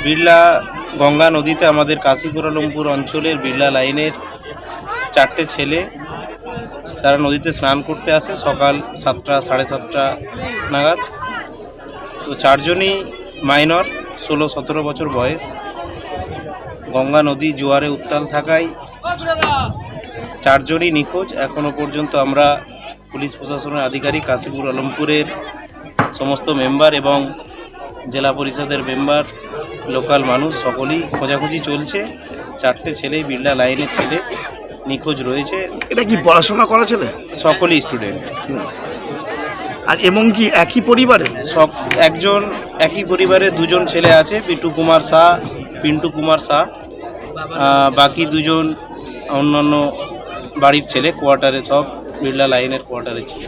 বিড়লা গঙ্গা নদীতে আমাদের কাশীপুরালমপুর অঞ্চলের বিড়লা লাইনের 4টে ছেলে তারা নদীতে স্নান করতে আসে সকাল 7টা সাড়ে 7টা নাগাদ। তো 4জনই মাইনর, 16-17 বছর বয়স। গঙ্গা নদী জোয়ারে উত্তাল থাকায় 4জনই নিখোঁজ। এখনও পর্যন্ত আমরা পুলিশ প্রশাসনের আধিকারিক, কাশীপুরালমপুরের সমস্ত মেম্বার এবং জেলা পরিষদের মেম্বার, লোকাল মানুষ সকলেই খোঁজাখুঁজি চলছে। 4টে ছেলে বিড়লা লাইনের ছেলে নিখোঁজ রয়েছে। এটা কি পড়াশোনা করা ছেলে? সকলেই স্টুডেন্ট। আর এবং কি একই পরিবারে? একজন একই পরিবারে 2জন ছেলে আছে, পিন্টু কুমার শাহ। বাকি 2জন অন্যান্য বাড়ির ছেলে, কোয়ার্টারে, সব বিড়লা লাইনের কোয়ার্টারে ছিল।